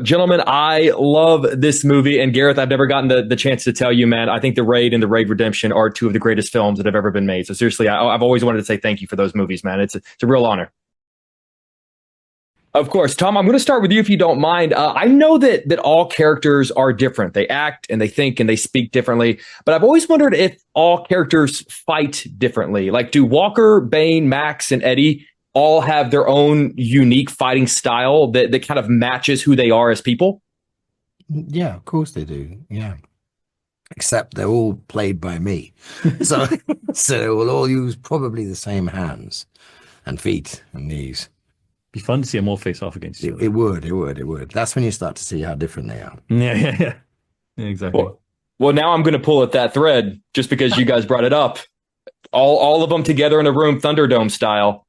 Gentlemen, I love this movie. And Gareth, I've never gotten the chance to tell you, man, I think The Raid and The Raid Redemption are two of the greatest films that have ever been made. So seriously, I've always wanted to say thank you for those movies, man. It's a real honor. Of course. Tom, I'm going to start with you if you don't mind. I know that all characters are different. They act and they think and they speak differently. But I've always wondered if all characters fight differently. Like, do Walker, Bane, Max, and Eddie all have their own unique fighting style that kind of matches who they are as people? Yeah, of course they do. Yeah. Except they're all played by me. So, so they will all use probably the same hands and feet and knees. Be fun to see them all face off against each other. It would. That's when you start to see how different they are. Yeah, exactly. Well, now I'm going to pull at that thread just because you guys brought it up. All of them together in a room, Thunderdome-style.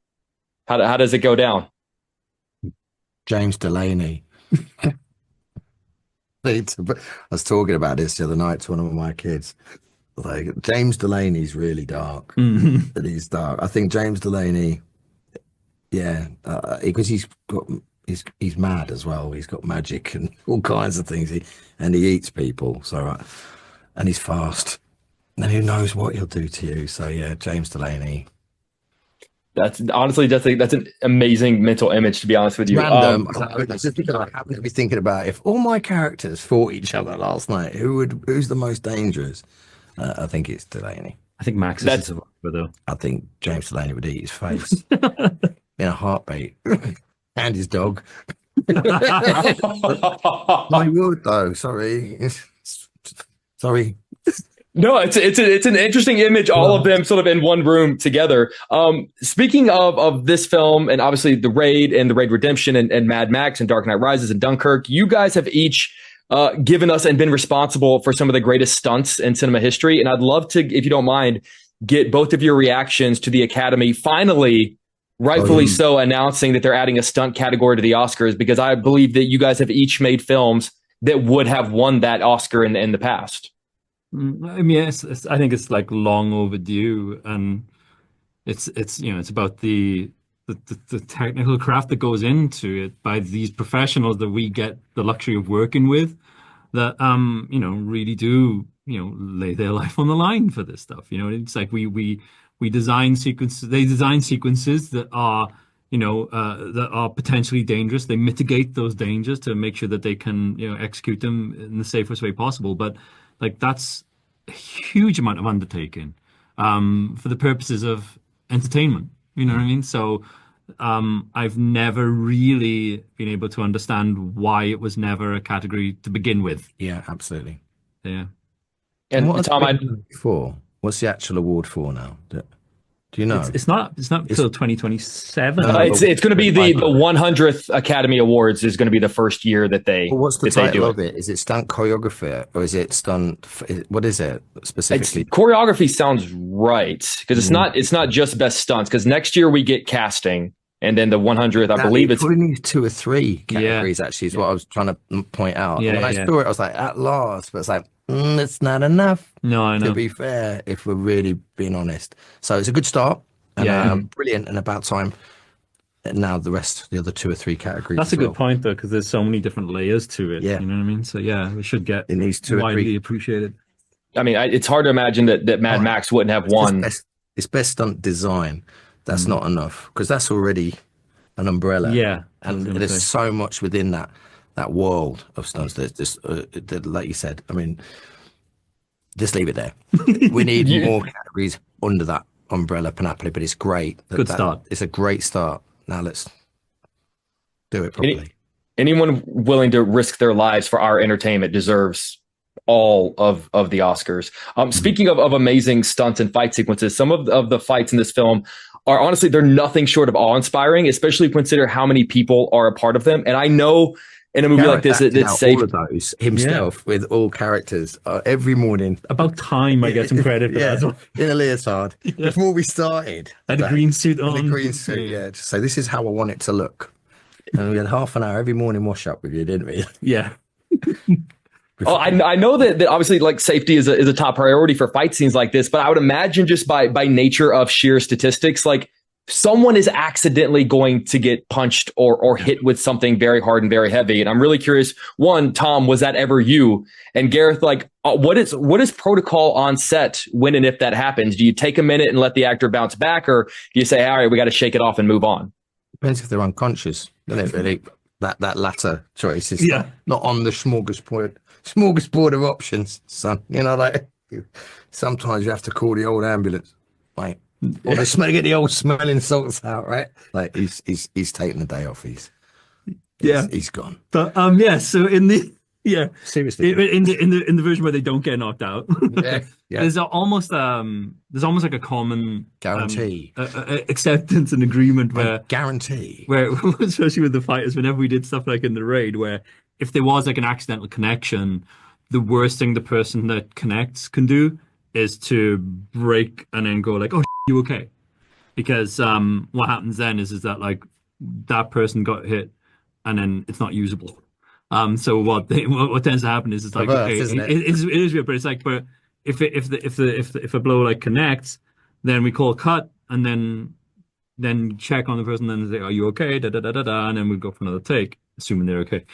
How does it go down? James Delaney. I was talking about this the other night to one of my kids. Like, James Delaney's really dark. That he's dark. I think James Delaney, yeah, because he's mad as well. He's got magic and all kinds of things. And he eats people. So, and he's fast. And who knows what he'll do to you? So yeah, James Delaney. That's honestly that's an amazing mental image, to be honest with you. Random. I happen to be thinking about if all my characters fought each other last night, who's the most dangerous? I think it's Delaney. I think Max is a survivor, though. I think James Delaney would eat his face in a heartbeat, and his dog. I would though. Sorry. No, it's an interesting image, all of them sort of in one room together. Speaking of this film, and obviously The Raid and The Raid Redemption and Mad Max and Dark Knight Rises and Dunkirk, you guys have each given us and been responsible for some of the greatest stunts in cinema history. And I'd love to, if you don't mind, get both of your reactions to the Academy finally, rightfully so, announcing that they're adding a stunt category to the Oscars, because I believe that you guys have each made films that would have won that Oscar in the past. I mean, I think it's like long overdue, and it's about the technical craft that goes into it by these professionals that we get the luxury of working with, that really do lay their life on the line for this stuff. It's like we design sequences. They design sequences that are that are potentially dangerous. They mitigate those dangers to make sure that they can execute them in the safest way possible. But like, that's a huge amount of undertaking for the purposes of entertainment. You know what I mean? So I've never really been able to understand why it was never a category to begin with. Yeah, absolutely. Yeah. And what Tom, what's the actual award for now? Do you know? It's not until 2027. It's going to be the 100th Academy Awards is going to be the first year that they. Well, what's the title of it? Is it stunt choreographer or is it stunt? What is it specifically? Choreography sounds right, because it's not just best stunts. Because next year we get casting, and then the 100th, I believe it's probably 2 or 3 categories. Actually, is what I was trying to point out. Yeah, when I saw it, I was like, at last, but it's like. It's not enough. No, I know. To be fair, if we're really being honest. So it's a good start. And, brilliant, and about time. And now the other 2 or 3 categories. That's a good point, though, because there's so many different layers to it. Yeah. You know what I mean? So yeah, we should get widely appreciated. I mean, it's hard to imagine that Mad Max wouldn't have won. It's best stunt design. That's not enough, because that's already an umbrella. Yeah. And there's so much within that world of stunts. There's just, like you said, I mean, just leave it there. We need more categories under that umbrella panoply, but it's great. Good start. It's a great start. Now let's do it properly. Anyone willing to risk their lives for our entertainment deserves all of the Oscars. Speaking of amazing stunts and fight sequences, some of the fights in this film are honestly, they're nothing short of awe-inspiring, especially consider how many people are a part of them. And I know in a movie like this, it's safe. All of those himself with all characters every morning. About time I get some credit for that. In a leotard. Before we started. Had a green suit on. A green suit, yeah. So this is how I want it to look. And we had half an hour every morning wash up with you, didn't we? Yeah. Oh, I know that obviously, like, safety is a top priority for fight scenes like this, but I would imagine just by nature of sheer statistics, like, someone is accidentally going to get punched or hit with something very hard and very heavy. And I'm really curious, one, Tom, was that ever you? And Gareth, like, what is protocol on set when and if that happens? Do you take a minute and let the actor bounce back, or do you say, all right, we got to shake it off and move on? Depends if they're unconscious. Doesn't it really? That latter choice is not on the smorgasbord of options, son. You know, like sometimes you have to call the old ambulance, like, or they get the old smelling salts out, right? Like he's taking the day off. He's gone. But so in the seriously in the version where they don't get knocked out, yeah. there's almost like a common guarantee, acceptance and agreement where guarantee, where especially with the fighters, whenever we did stuff like in the raid, where if there was like an accidental connection, the worst thing the person that connects can do is to break and then go like, oh, you okay? Because what happens then is that like that person got hit and then it's not usable. So what tends to happen is it's like, okay, it is weird, but it's like, but if a blow like connects, then we call cut and then check on the person, then say, are you okay? Da da da da da, and then we go for another take, assuming they're okay.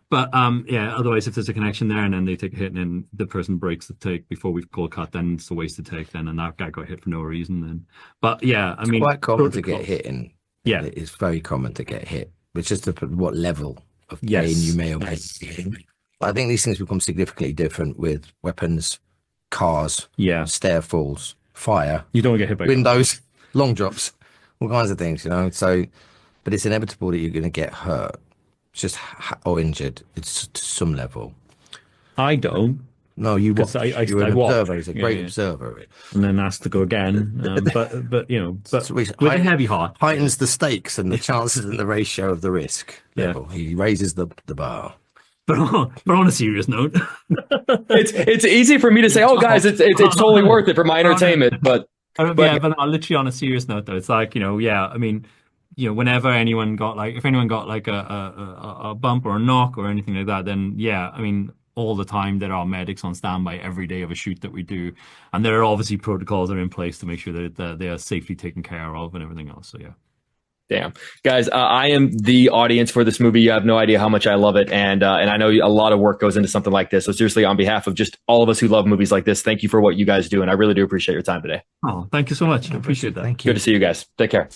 Otherwise if there's a connection there and then they take a hit and then the person breaks the take before we've called cut, then it's a wasted take then, and that guy got hit for no reason then. But yeah, I mean, quite common to get hit in. Yeah, it's very common to get hit. It's just what level of pain you may or may be. I think these things become significantly different with weapons, cars, stair falls, fire. You don't get hit by windows, long drops, all kinds of things, you know. So, but it's inevitable that you're going to get hurt, or injured. It's to some level. I don't. No, you watch. You're an observer. He's a great observer. And then asked to go again. But with a heavy heart. Heightens the stakes and the chances and the ratio of the risk level. He raises the bar. But on a serious note, it's easy for me to say, oh guys, it's totally worth it for my entertainment. But literally on a serious note though, it's like, I mean, whenever if anyone got like a bump or a knock or anything like that, then I mean, all the time there are medics on standby every day of a shoot that we do, and there are obviously protocols that are in place to make sure that they are safely taken care of and everything else. So Damn, guys, I am the audience for this movie. You have no idea how much I love it, and I know a lot of work goes into something like this. So seriously, on behalf of just all of us who love movies like this, thank you for what you guys do, and I really do appreciate your time today. Oh, thank you so much. I appreciate that. Thank you. Good to see you guys. Take care.